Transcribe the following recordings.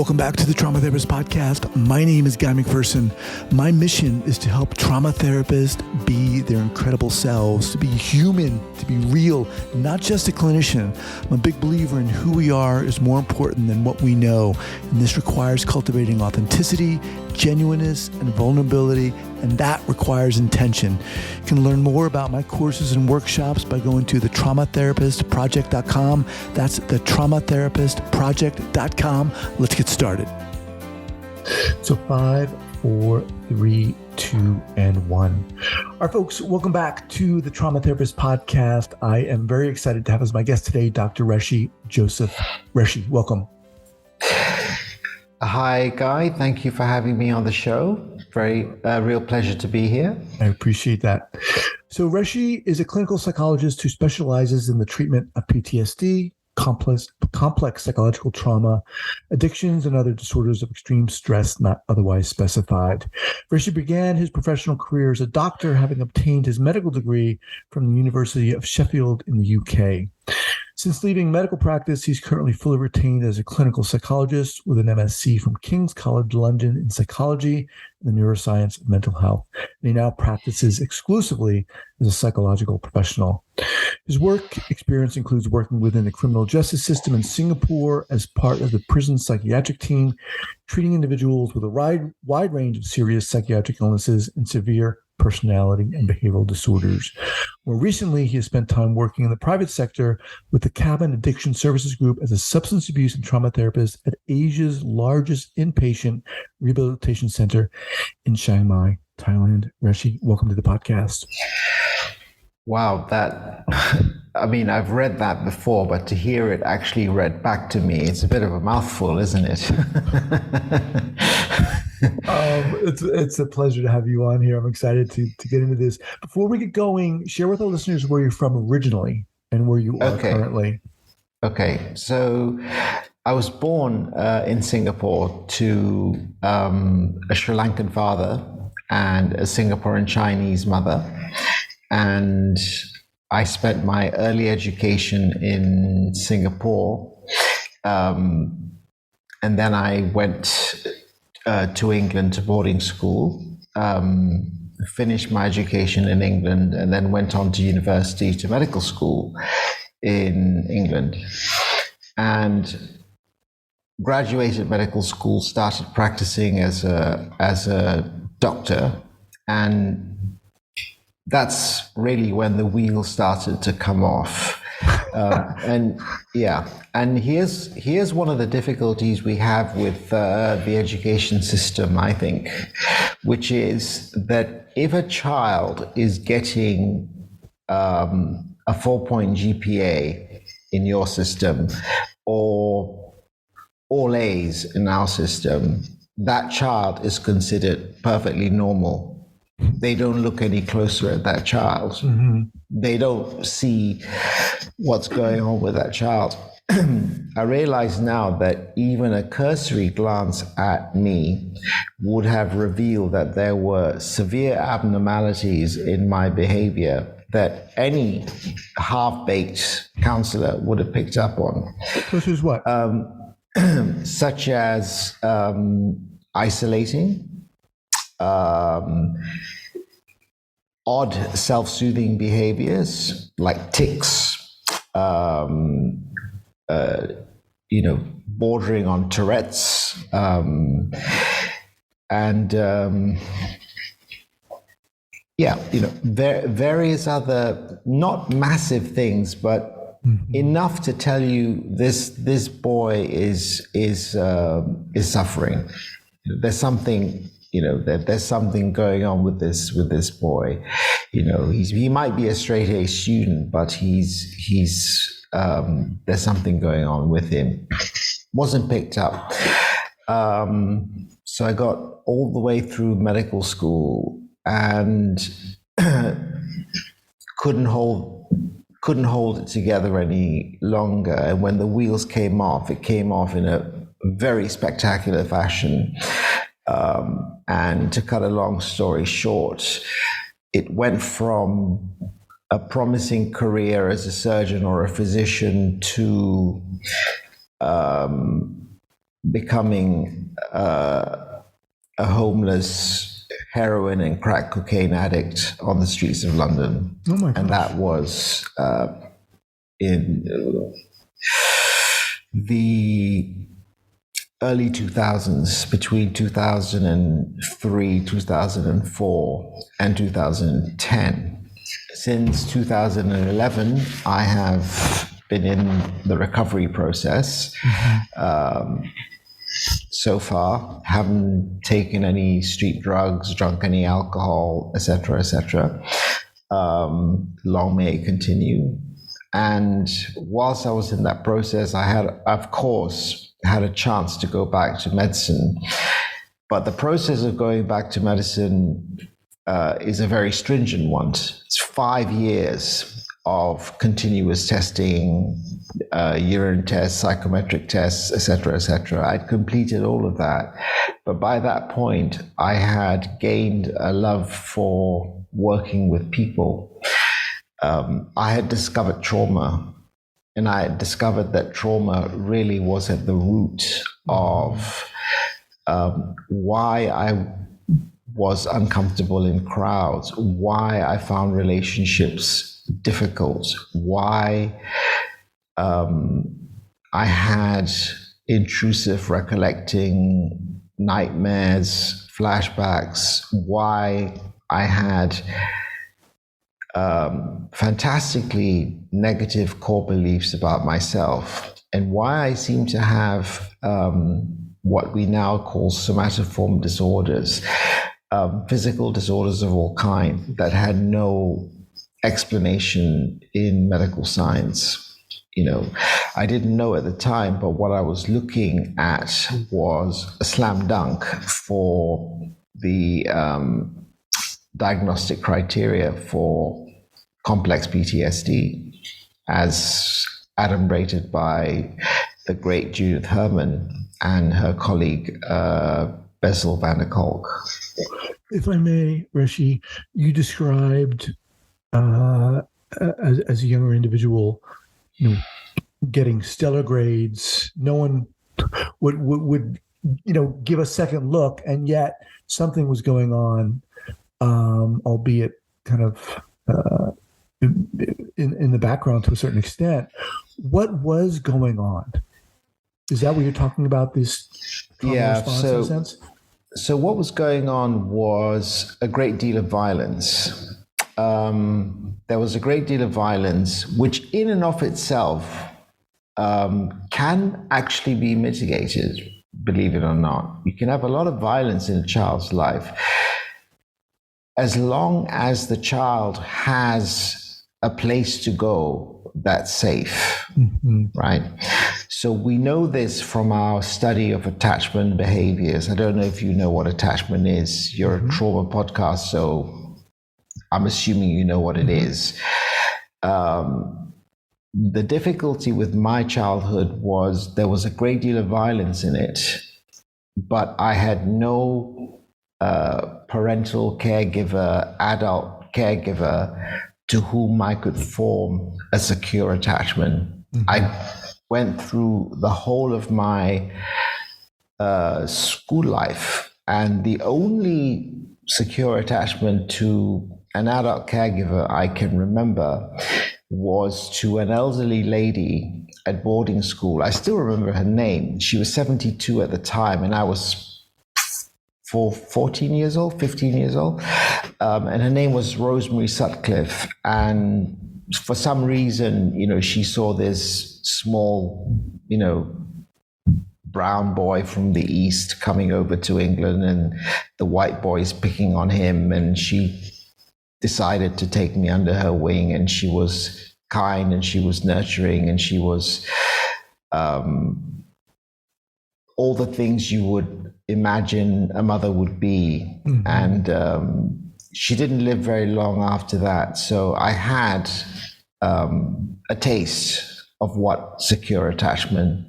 Welcome back to the Trauma Therapist Podcast. My name is Guy McPherson. My mission is to help trauma therapists be their incredible selves, to be human, to be real, not just a clinician. I'm a big believer in who we are is more important than what we know. And this requires cultivating authenticity, genuineness, and vulnerability, and that requires intention. You can learn more about my courses and workshops by going to thetraumatherapistproject.com. That's thetraumatherapistproject.com. Let's get started. So 5, 4, 3, 2, and 1. All right, folks, welcome back to the Trauma Therapist Podcast. I am very excited to have as my guest today, Dr. Reshie Joseph. Reshie, welcome. Hi, Guy. Thank you for having me on the show. Very real pleasure to be here. I appreciate that. So Reshie is a clinical psychologist who specializes in the treatment of PTSD, complex psychological trauma, addictions, and other disorders of extreme stress not otherwise specified. Reshie began his professional career as a doctor, having obtained his medical degree from the University of Sheffield in the UK. Since leaving medical practice, he's currently fully retained as a clinical psychologist with an MSc from King's College London in psychology and the Neuroscience of Mental Health. And he now practices exclusively as a psychological professional. His work experience includes working within the criminal justice system in Singapore as part of the prison psychiatric team, treating individuals with a wide range of serious psychiatric illnesses and severe personality and behavioral disorders. More recently, he has spent time working in the private sector with the Cabin Addiction Services Group as a substance abuse and trauma therapist at Asia's largest inpatient rehabilitation center in Chiang Mai, Thailand. Reshie, welcome to the podcast. Wow, I've read that before, but to hear it actually read back to me, it's a bit of a mouthful, isn't it? It's a pleasure to have you on here. I'm excited to get into this. Before we get going, share with our listeners where you're from originally and where you are currently. Okay, so I was born in Singapore to a Sri Lankan father and a Singaporean Chinese mother. And I spent my early education in Singapore. And then I went to England to boarding school, finished my education in England, and then went on to university to medical school in England. And graduated medical school, started practicing as a doctor, and that's really when the wheels started to come off. And here's one of the difficulties we have with the education system, I think, which is that if a child is getting a 4-point GPA in your system or all A's in our system, that child is considered perfectly normal. They don't look any closer at that child. Mm-hmm. They don't see what's going on with that child. I realize now that even a cursory glance at me would have revealed that there were severe abnormalities in my behavior that any half-baked counselor would have picked up on. Such as what? Such as isolating, odd self-soothing behaviors like tics, bordering on Tourette's, various other not massive things, but enough to tell you this boy is suffering. There's something. There's something going on with this boy. He might be a straight A student, but there's something going on with him. Wasn't picked up. So I got all the way through medical school and couldn't hold it together any longer. And when the wheels came off, it came off in a very spectacular fashion. And to cut a long story short, it went from a promising career as a surgeon or a physician to becoming a homeless heroin and crack cocaine addict on the streets of London. Oh my gosh. And that was in the early 2000s, between 2003, 2004, and 2010. Since 2011, I have been in the recovery process. So far, haven't taken any street drugs, drunk any alcohol, etc., etc. Long may it continue. And whilst I was in that process, I had, of course, had a chance to go back to medicine. But the process of going back to medicine is a very stringent one. It's 5 years of continuous testing, urine tests, psychometric tests, etc., etc. I'd completed all of that. But by that point, I had gained a love for working with people. I had discovered trauma, and I had discovered that trauma really was at the root of why I was uncomfortable in crowds, why I found relationships difficult, why I had intrusive recollecting, nightmares, flashbacks, why I had fantastically negative core beliefs about myself, and why I seem to have what we now call somatoform disorders, physical disorders of all kinds that had no explanation in medical science. You know, I didn't know at the time, but what I was looking at was a slam dunk for the diagnostic criteria for complex PTSD, as adumbrated by the great Judith Herman and her colleague Bessel van der Kolk. If I may, Reshie, you described as a younger individual, you know, getting stellar grades. No one would give a second look, and yet something was going on, albeit kind of in the background to a certain extent. What was going on? Is that what you're talking about? This trauma response in a sense? So what was going on was a great deal of violence. There was a great deal of violence, which in and of itself can actually be mitigated, believe it or not. You can have a lot of violence in a child's life as long as the child has a place to go that's safe, right? So we know this from our study of attachment behaviors. I don't know if you know what attachment is. You're a trauma podcast, so I'm assuming you know what it is. The difficulty with my childhood was there was a great deal of violence in it, but I had no parental caregiver, adult caregiver to whom I could form a secure attachment. I went through the whole of my school life, and the only secure attachment to an adult caregiver I can remember was to an elderly lady at boarding school. I still remember her name. She was 72 at the time, and I was 15 years old. And her name was Rosemary Sutcliffe. And for some reason, she saw this small, brown boy from the East coming over to England, and the white boys picking on him. And she decided to take me under her wing, and she was kind, and she was nurturing, and she was all the things you would imagine a mother would be. And she didn't live very long after that. So I had a taste of what secure attachment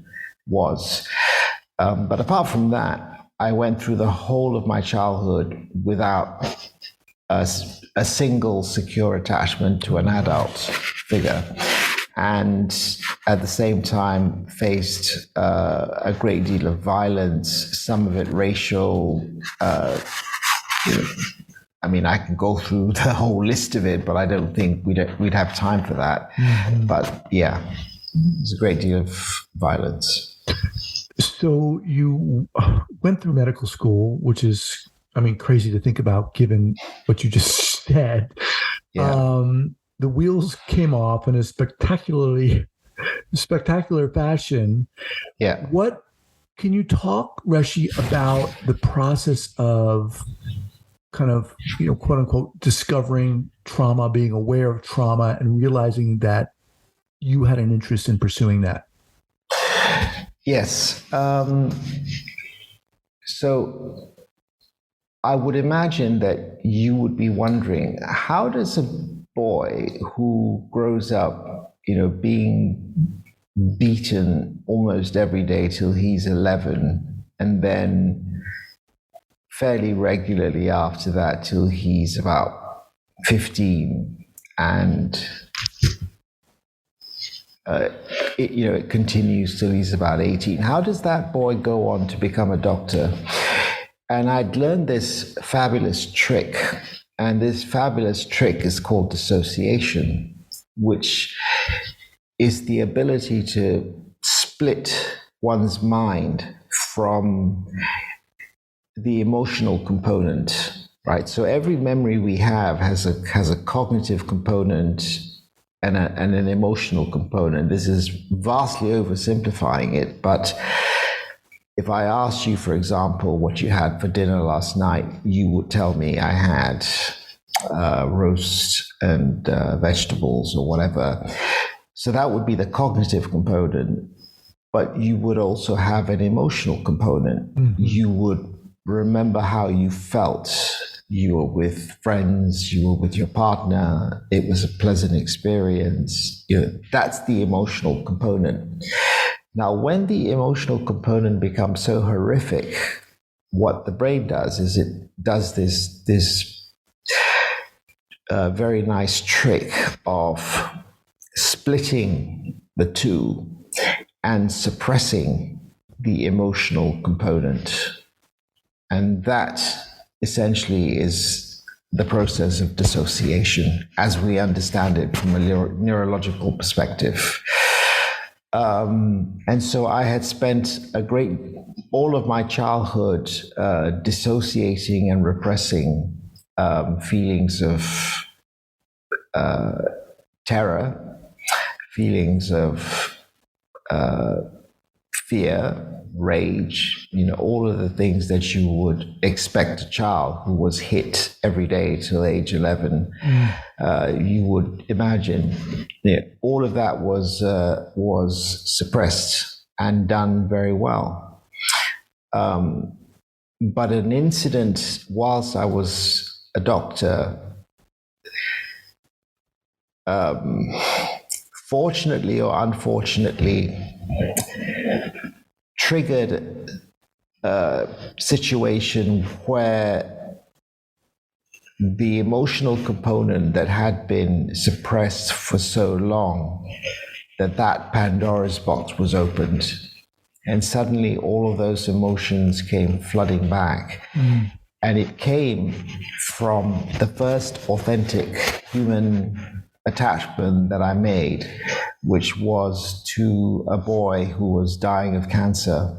was. But apart from that, I went through the whole of my childhood without a single secure attachment to an adult figure. and at the same time faced a great deal of violence, some of it racial. I mean, I can go through the whole list of it, but I don't think we'd have time for that. Mm-hmm. But yeah, there's a great deal of violence. So you went through medical school, which is, I mean, crazy to think about given what you just said. Yeah. The wheels came off in a spectacular fashion. Yeah. What can you talk, Reshie, about the process of kind of, quote unquote, discovering trauma, being aware of trauma, and realizing that you had an interest in pursuing that? Yes. So I would imagine that you would be wondering, how does a boy who grows up, being beaten almost every day till he's 11, and then fairly regularly after that till he's about 15, and it continues till he's about 18. How does that boy go on to become a doctor? And I'd learned this fabulous trick, and this fabulous trick is called dissociation, which is the ability to split one's mind from the emotional component, right? So every memory we have has a cognitive component and an emotional component. This is vastly oversimplifying it, but if I asked you, for example, what you had for dinner last night, you would tell me I had roast and vegetables or whatever. So that would be the cognitive component, but you would also have an emotional component. Mm-hmm. You would remember how you felt. You were with friends, you were with your partner, it was a pleasant experience. That's the emotional component. Now, when the emotional component becomes so horrific, what the brain does is it does this very nice trick of splitting the two and suppressing the emotional component. And that essentially is the process of dissociation as we understand it from a neurological perspective. And so I had spent all of my childhood dissociating and repressing feelings of terror, feelings of fear, rage, all of the things that you would expect a child who was hit every day till age 11. You would imagine all of that was suppressed and done very well. But an incident whilst I was a doctor, fortunately or unfortunately, triggered a situation where the emotional component that had been suppressed for so long, that Pandora's box was opened. And suddenly all of those emotions came flooding back. Mm. And it came from the first authentic human attachment that I made, which was to a boy who was dying of cancer.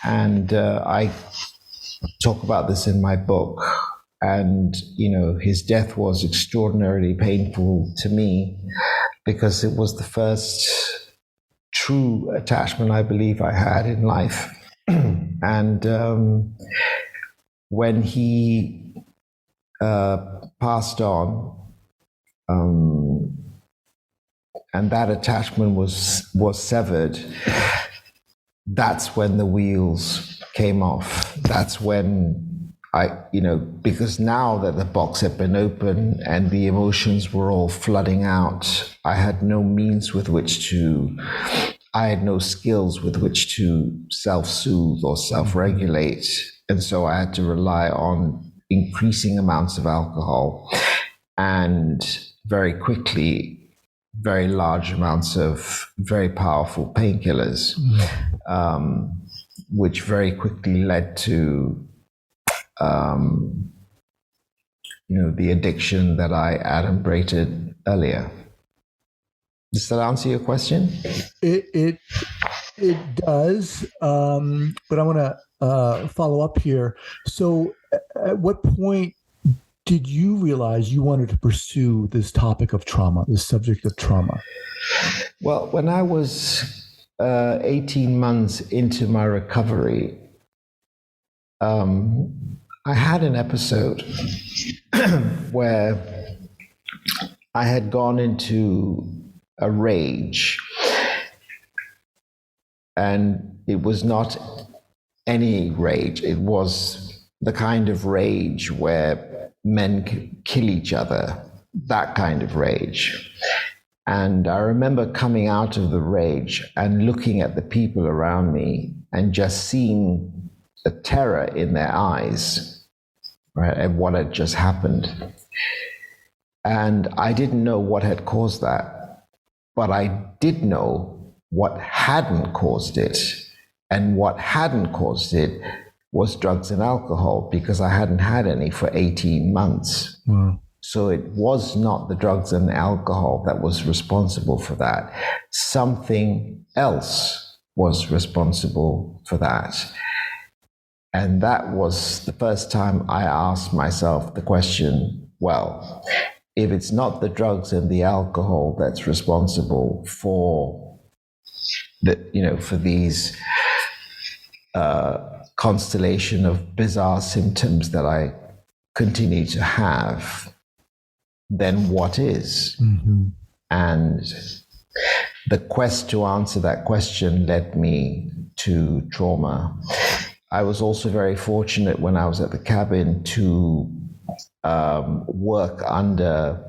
And I talk about this in my book. And, his death was extraordinarily painful to me because it was the first true attachment I believe I had in life. And when he passed on, and that attachment was severed, that's when the wheels came off. That's when because now that the box had been open and the emotions were all flooding out, I had no means with which I had no skills with which to self-soothe or self-regulate. And so I had to rely on increasing amounts of alcohol. And very quickly, very large amounts of very powerful painkillers, which very quickly led to the addiction that I adumbrated earlier. Does that answer your question? It does, but I want to follow up here. So, at what point did you realize you wanted to pursue this topic of trauma, this subject of trauma? Well, when I was 18 months into my recovery, I had an episode where I had gone into a rage, and it was not any rage. It was the kind of rage where men kill each other, that kind of rage. And I remember coming out of the rage and looking at the people around me and just seeing the terror in their eyes, right, at what had just happened. And I didn't know what had caused that, but I did know what hadn't caused it. And what hadn't caused it was drugs and alcohol, because I hadn't had any for 18 months. Wow. So it was not the drugs and alcohol that was responsible for that. Something else was responsible for that. And that was the first time I asked myself the question, well, if it's not the drugs and the alcohol that's responsible for for these constellation of bizarre symptoms that I continue to have, then what is? Mm-hmm. And the quest to answer that question led me to trauma. I was also very fortunate when I was at the cabin to work under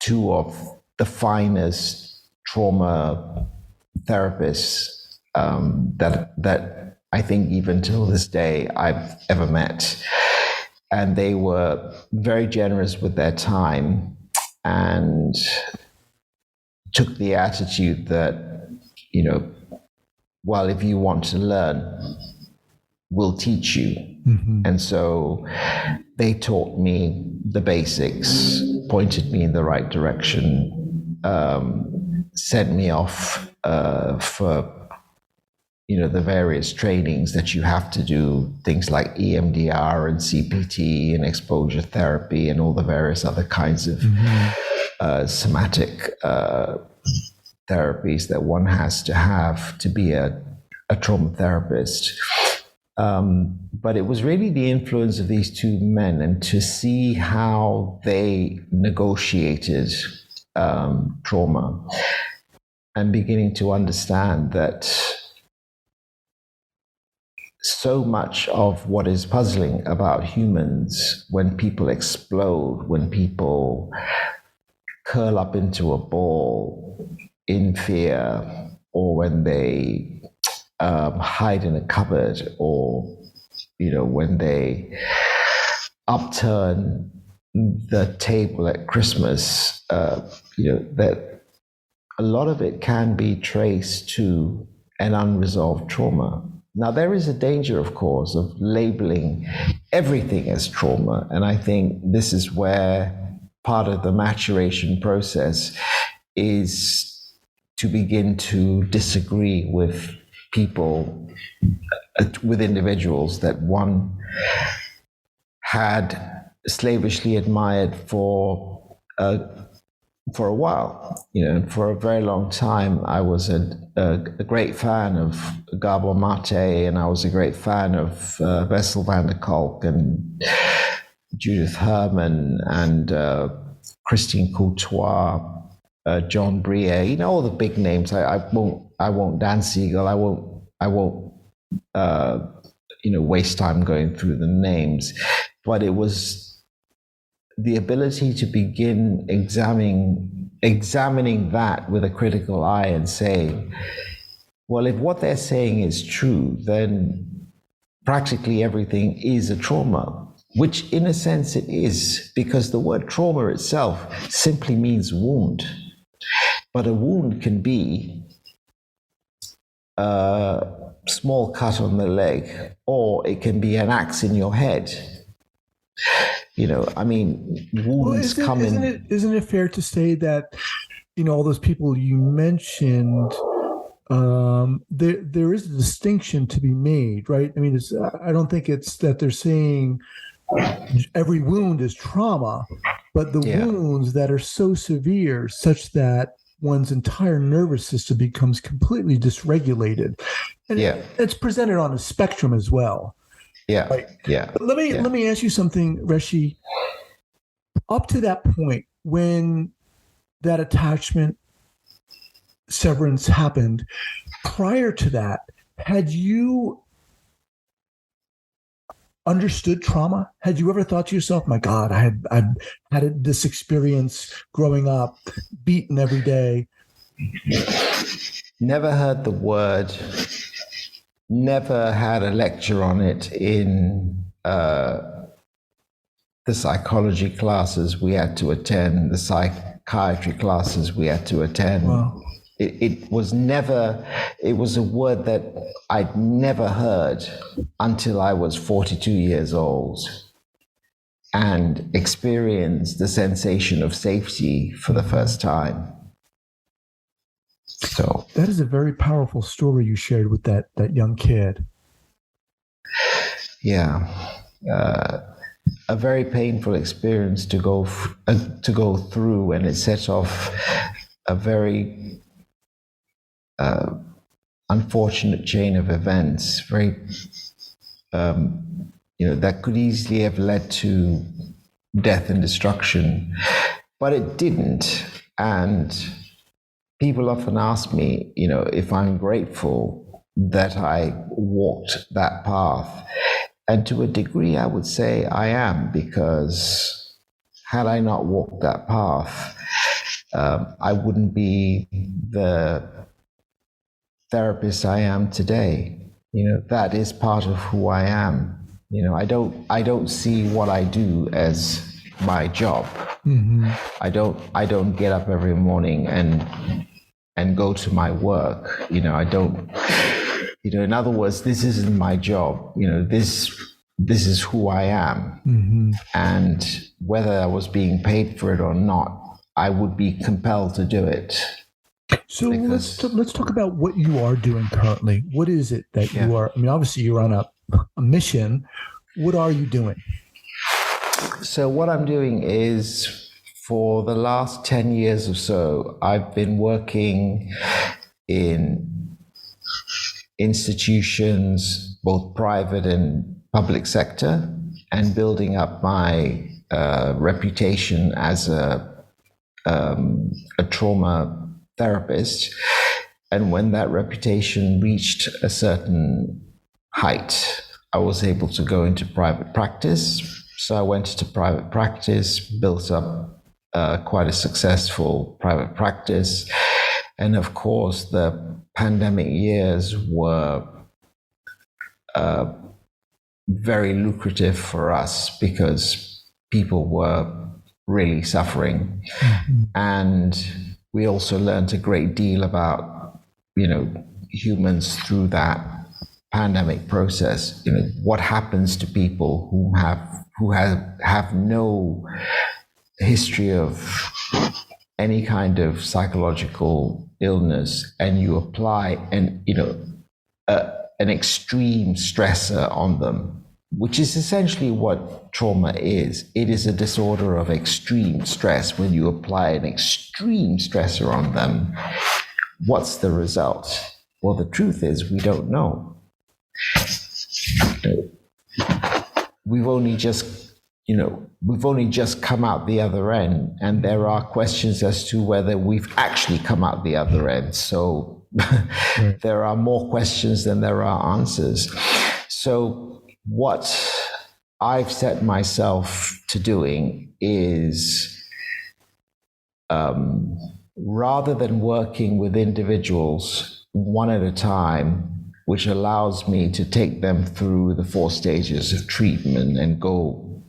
two of the finest trauma therapists that I think even till this day I've ever met. And they were very generous with their time and took the attitude that, well, if you want to learn, we'll teach you. Mm-hmm. And so they taught me the basics, pointed me in the right direction, sent me off for the various trainings that you have to do, things like EMDR and CPT and exposure therapy and all the various other kinds of somatic therapies that one has to have to be a trauma therapist. But it was really the influence of these two men, and to see how they negotiated trauma, and beginning to understand that so much of what is puzzling about humans, when people explode, when people curl up into a ball in fear, or when they hide in a cupboard, or when they upturn the table at Christmas, that a lot of it can be traced to an unresolved trauma. Now, there is a danger, of course, of labeling everything as trauma, and I think this is where part of the maturation process is to begin to disagree with people, with individuals that one had slavishly admired for a while. For a very long time, I was a great fan of Gabor Mate, and I was a great fan of Bessel van der Kolk and Judith Herman and Christine Courtois, John Brier, all the big names. I won't Dan Siegel. I won't waste time going through the names, but it was the ability to begin examining that with a critical eye and saying, well, if what they're saying is true, then practically everything is a trauma, which in a sense it is, because the word trauma itself simply means wound. But a wound can be a small cut on the leg, or it can be an axe in your head. I mean, Well, wounds come in. isn't it fair to say that, all those people you mentioned, there is a distinction to be made, right? I mean, I don't think it's that they're saying every wound is trauma, but the Yeah. wounds that are so severe such that one's entire nervous system becomes completely dysregulated, and Yeah. it's presented on a spectrum as well. Yeah. Right. Yeah. But let me ask you something, Reshie. Up to that point, when that attachment severance happened, prior to that, had you understood trauma? Had you ever thought to yourself, my God, I had this experience growing up, beaten every day? Never heard the word, never had a lecture on it in the psychology classes we had to attend, the psychiatry classes we had to attend. Wow. It was a word that I'd never heard until I was 42 years old and experienced the sensation of safety for the first time. So that is a very powerful story you shared with that young kid. Yeah. A very painful experience to go through, and it set off a very unfortunate chain of events, very that could easily have led to death and destruction, but it didn't. And people often ask me, if I'm grateful that I walked that path. And to a degree, I would say I am, because had I not walked that path, I wouldn't be the therapist I am today. That is part of who I am. I don't see what I do as my job. Mm-hmm. I don't get up every morning and go to my work. I don't. In other words, this isn't my job. This is who I am. Mm-hmm. And whether I was being paid for it or not, I would be compelled to do it. So let's talk about what you are doing currently. What is it that you are? I mean, obviously you're on a mission. What are you doing? So what I'm doing is, for the last 10 years or so, I've been working in institutions, both private and public sector, and building up my reputation as a trauma therapist. And when that reputation reached a certain height, I was able to go into private practice. So I went into private practice, built up quite a successful private practice. And of course, the pandemic years were very lucrative for us, because people were really suffering. Mm-hmm. And we also learned a great deal about, humans through that pandemic process. What happens to people who have no history of any kind of psychological illness, and you apply an extreme stressor on them, which is essentially what trauma is. It is a disorder of extreme stress. When you apply an extreme stressor on them, what's the result? Well, the truth is, we don't know. We've only just come out the other end, and there are questions as to whether we've actually come out the other end. So right. There are more questions than there are answers. So what I've set myself to doing is, rather than working with individuals one at a time, which allows me to take them through the 4 stages of treatment and go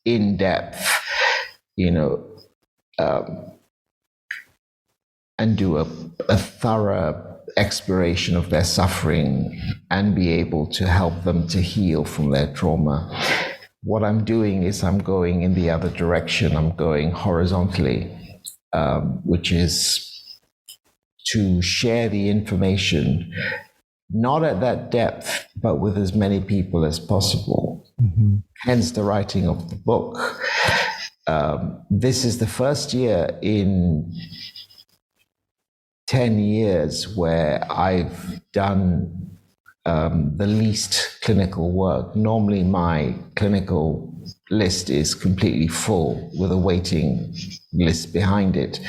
in depth, and do a thorough exploration of their suffering and be able to help them to heal from their trauma. What I'm doing is I'm going in the other direction. I'm going horizontally, which is to share the information, not at that depth, but with as many people as possible. Mm-hmm. Hence the writing of the book. This is the first year in 10 years where I've done the least clinical work. Normally my clinical list is completely full with a waiting list behind it.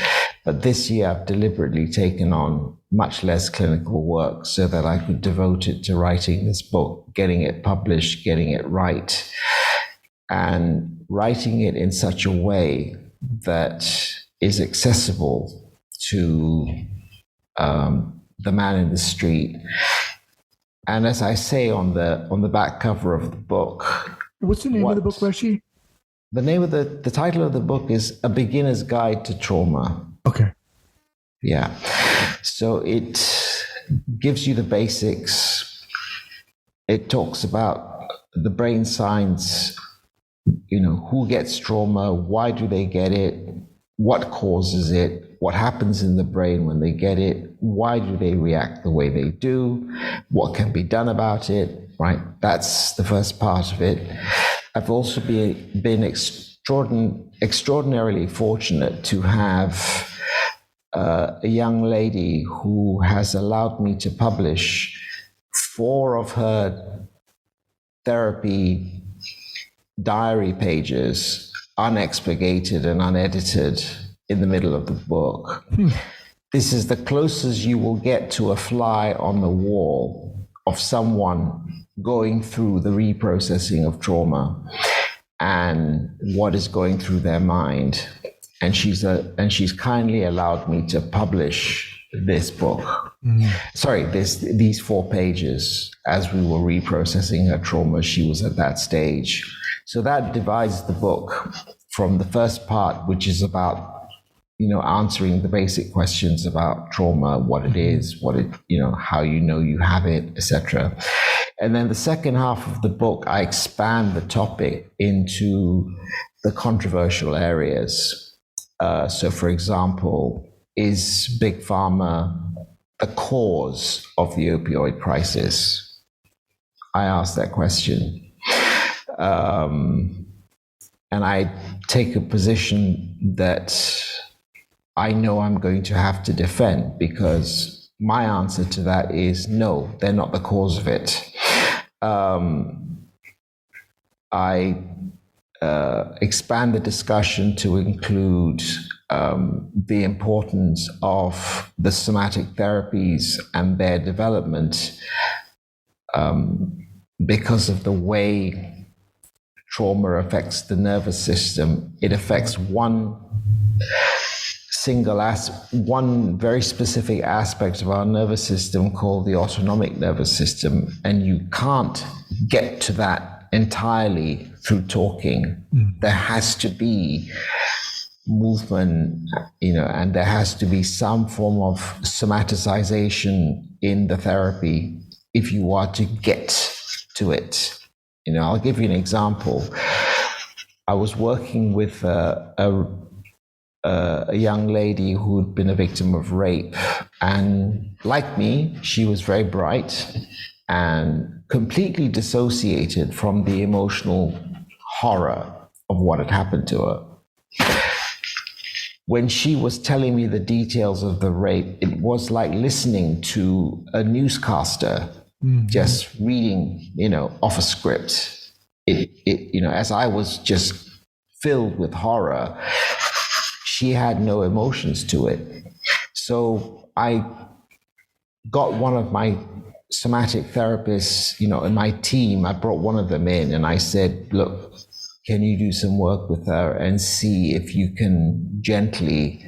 But this year I've deliberately taken on much less clinical work so that I could devote it to writing this book, getting it published, getting it right, and writing it in such a way that is accessible to the man in the street. And as I say on the back cover of the book. What's the name of the book, Reshie? The name of the title of the book is A Beginner's Guide to Trauma. Okay. Yeah. So it gives you the basics. It talks about the brain science, who gets trauma, why do they get it, what causes it, what happens in the brain when they get it, why do they react the way they do, what can be done about it, right? That's the first part of it. I've also been extraordinarily fortunate to have a young lady who has allowed me to publish 4 of her therapy diary pages, unexpurgated and unedited, in the middle of the book. This is the closest you will get to a fly on the wall of someone going through the reprocessing of trauma and what is going through their mind. And she's kindly allowed me to publish this book. Sorry, these 4 pages. As we were reprocessing her trauma, she was at that stage. So that divides the book from the first part, which is about answering the basic questions about trauma, what it is, how you have it, etc. And then the second half of the book, I expand the topic into the controversial areas. So, for example, is Big Pharma the cause of the opioid crisis? I asked that question. And I take a position that I know I'm going to have to defend, because my answer to that is no, they're not the cause of it. I expand the discussion to include the importance of the somatic therapies and their development because of the way trauma affects the nervous system. It affects one very specific aspect of our nervous system called the autonomic nervous system, and you can't get to that entirely through talking. There has to be movement, and there has to be some form of somaticization in the therapy if you are to get to it. I'll give you an example. I was working with a young lady who'd been a victim of rape, and like me, she was very bright and completely dissociated from the emotional horror of what had happened to her. When she was telling me the details of the rape, it was like listening to a newscaster just reading, off a script. As I was just filled with horror, she had no emotions to it. So I got one of my somatic therapists, in my team. I brought one of them in and I said, look, can you do some work with her and see if you can gently,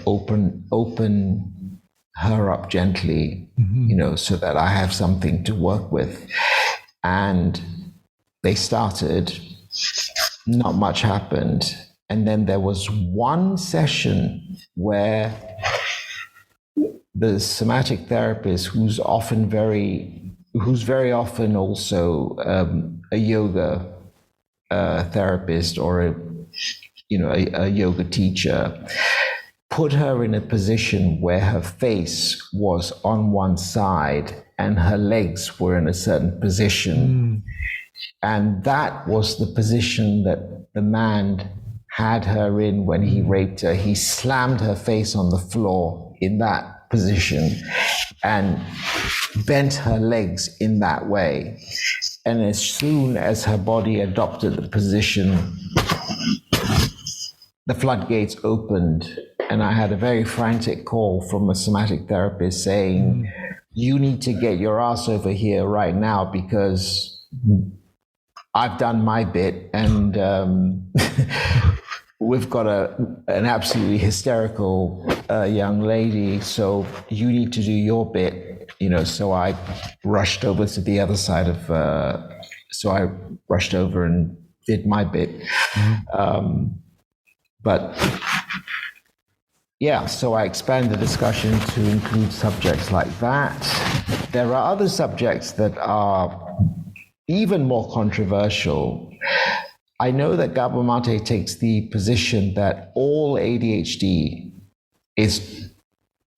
open her up gently, so that I have something to work with. And they started, not much happened. And then there was one session where the somatic therapist, who's very often also a yoga therapist or a yoga teacher, put her in a position where her face was on one side and her legs were in a certain position. And that was the position that the man had her in when he raped her. He slammed her face on the floor in that position and bent her legs in that way. And as soon as her body adopted the position, the floodgates opened, and I had a very frantic call from a somatic therapist saying, you need to get your ass over here right now because I've done my bit, and we've got an absolutely hysterical young lady, so you need to do your bit. So I rushed over to the other side of, so I rushed over and did my bit. But yeah, so I expand the discussion to include subjects like that. There are other subjects that are even more controversial. I know that Gabor Mate takes the position that all ADHD is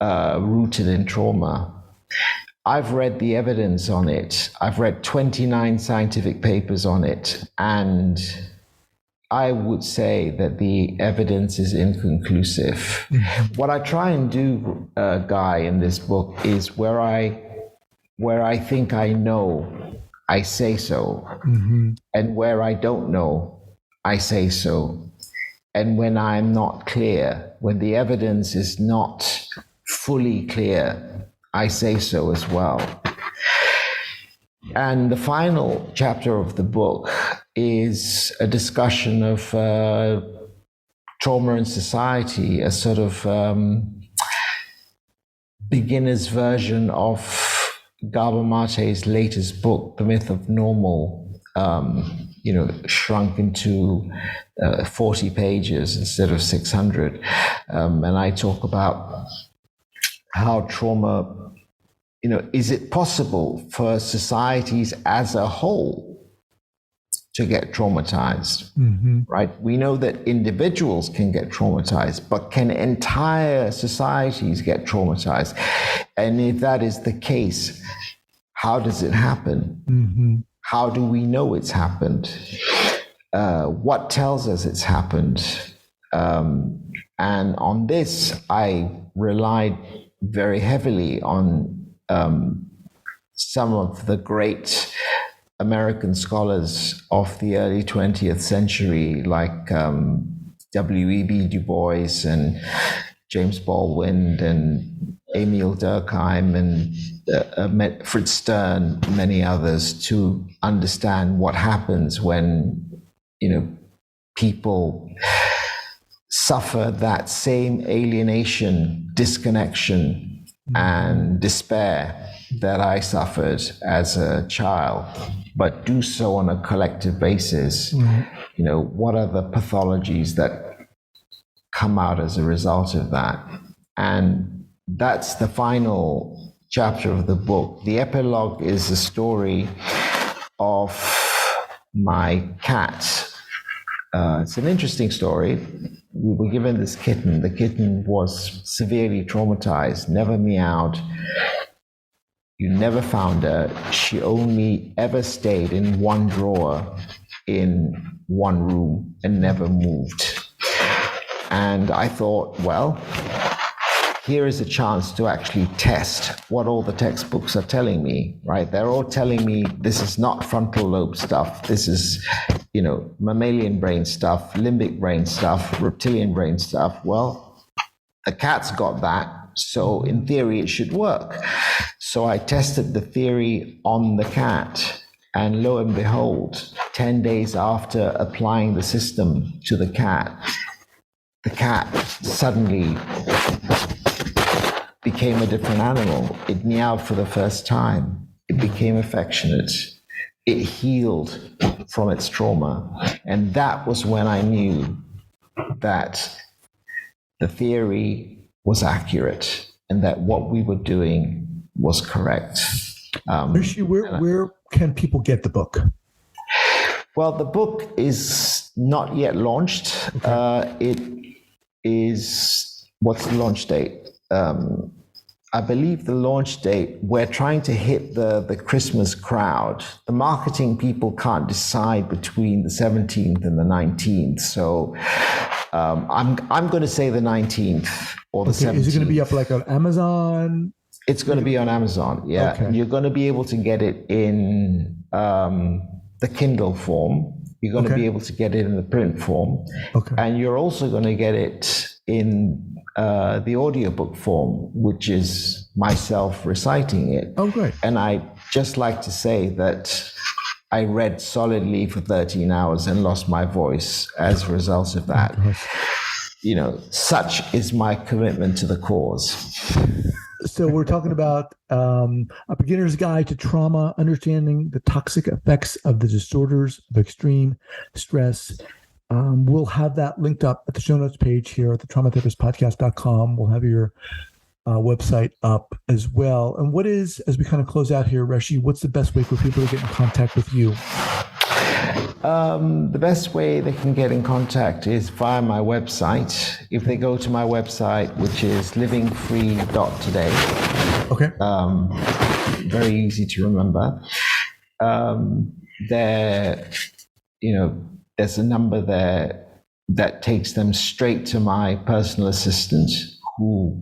rooted in trauma. I've read the evidence on it. I've read 29 scientific papers on it, and I would say that the evidence is inconclusive. What I try and do, Guy, in this book is where I think I know, I say so. And where I don't know, I say so. And when I'm not clear, when the evidence is not fully clear, I say so as well. And the final chapter of the book is a discussion of trauma in society, a sort of beginner's version of Gabor Mate's latest book, The Myth of Normal, shrunk into 40 pages instead of 600. And I talk about how trauma, is it possible for societies as a whole to get traumatized, right? We know that individuals can get traumatized, but can entire societies get traumatized? And if that is the case, how does it happen? How do we know it's happened? What tells us it's happened? And on this, I relied very heavily on some of the great American scholars of the early 20th century, like W.E.B. Du Bois and James Baldwin and Emil Durkheim and Fritz Stern, many others, to understand what happens when, people suffer that same alienation, disconnection, and despair that I suffered as a child, but do so on a collective basis. What are the pathologies that come out as a result of that? And that's the final chapter of the book. The epilogue is a story of my cat. It's an interesting story. We were given this kitten. The kitten was severely traumatized, never meowed. You never found her. She only ever stayed in one drawer in one room and never moved. And I thought, well, here is a chance to actually test what all the textbooks are telling me, right? They're all telling me this is not frontal lobe stuff. This is, mammalian brain stuff, limbic brain stuff, reptilian brain stuff. Well, the cat's got that. So in theory, it should work. So I tested the theory on the cat, and lo and behold, 10 days after applying the system to the cat suddenly became a different animal. It meowed for the first time. It became affectionate. It healed from its trauma. And that was when I knew that the theory was accurate and that what we were doing was correct. Reshie, where can people get the book? Well, the book is not yet launched. Okay. What's the launch date? I believe the launch date, we're trying to hit the Christmas crowd. The marketing people can't decide between the 17th and the 19th. So I'm going to say the 19th or the 17th. Is it going to be up like on Amazon? It's going to be on Amazon, yeah. Okay. You're going to be able to get it in the Kindle form. You're going to be able to get it in the print form. Okay. And you're also going to get it in the audiobook form, which is myself reciting it. Oh, great. And I'd just like to say that I read solidly for 13 hours and lost my voice as a result of that. You know, such is my commitment to the cause. So we're talking about a beginner's guide to trauma, understanding the toxic effects of the disorders of extreme stress. We'll have that linked up at the show notes page here at the traumatherapistpodcast.com. We'll have your website up as well. And what is, as we kind of close out here, Reshie, what's the best way for people to get in contact with you? The best way they can get in contact is via my website. If they go to my website, which is livingfree.today. Okay. Very easy to remember. There's a number there that takes them straight to my personal assistant, who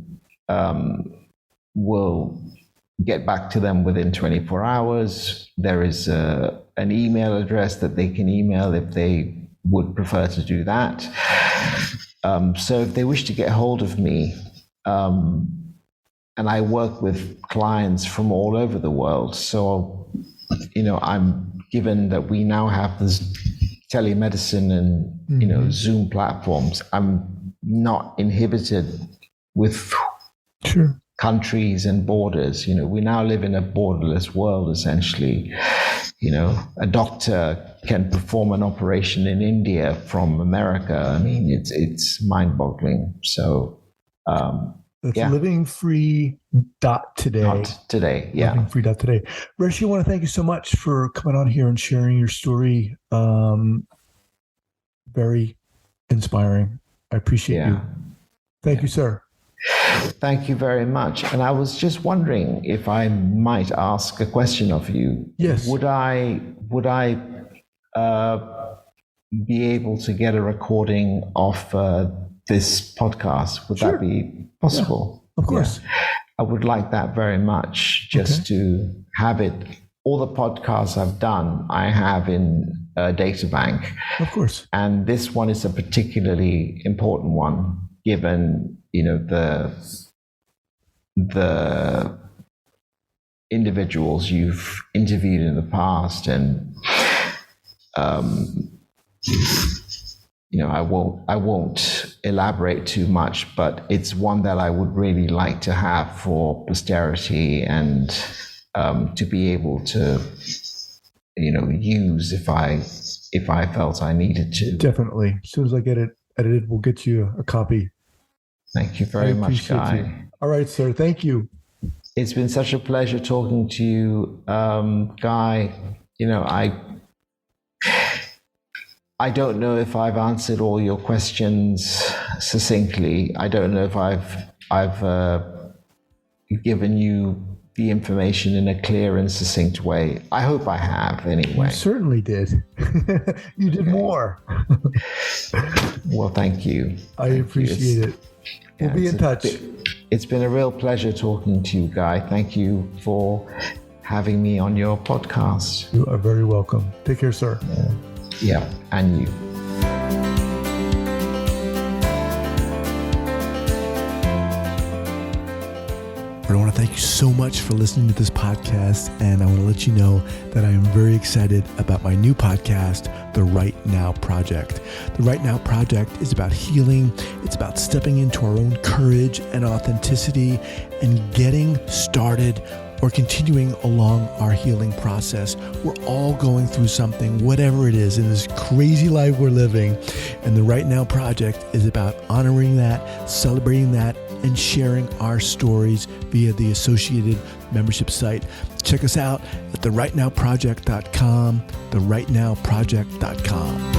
will get back to them within 24 hours. There is an email address that they can email if they would prefer to do that. So if they wish to get hold of me, and I work with clients from all over the world. So, I'm given that we now have this telemedicine and, Zoom platforms. I'm not inhibited with countries and borders. We now live in a borderless world, essentially. A doctor can perform an operation in India from America. I mean, it's mind-boggling. So, that's livingfree.today. Not today, yeah. Livingfree.today. Reshie, I want to thank you so much for coming on here and sharing your story. Very inspiring. I appreciate you. Thank you, sir. Thank you very much. And I was just wondering if I might ask a question of you. Yes. Would I be able to get a recording of this podcast? Would that be possible? Yeah, of course. Yeah. I would like that very much, just to have it. All the podcasts I've done, I have in a data bank. Of course. And this one is a particularly important one, given the individuals you've interviewed in the past, and I won't elaborate too much, but it's one that I would really like to have for posterity, and to be able to use if I felt I needed to. Definitely. As soon as I get it edited, we'll get you a copy. Thank you very much, Guy. You. All right, sir. Thank you. It's been such a pleasure talking to you, Guy. I don't know if I've answered all your questions succinctly. I don't know if I've given you the information in a clear and succinct way. I hope I have, anyway. You certainly did. You did more. Well, thank you. I appreciate it. We'll be in touch. It's been a real pleasure talking to you, Guy. Thank you for having me on your podcast. You are very welcome. Take care, sir. Yeah, and you. I want to thank you so much for listening to this podcast, and I want to let you know that I am very excited about my new podcast, The Right Now Project. The Right Now Project is about healing. It's about stepping into our own courage and authenticity and getting started or continuing along our healing process. We're all going through something, whatever it is, in this crazy life we're living. And the Right Now Project is about honoring that, celebrating that, and sharing our stories via the associated membership site. Check us out at therightnowproject.com, therightnowproject.com.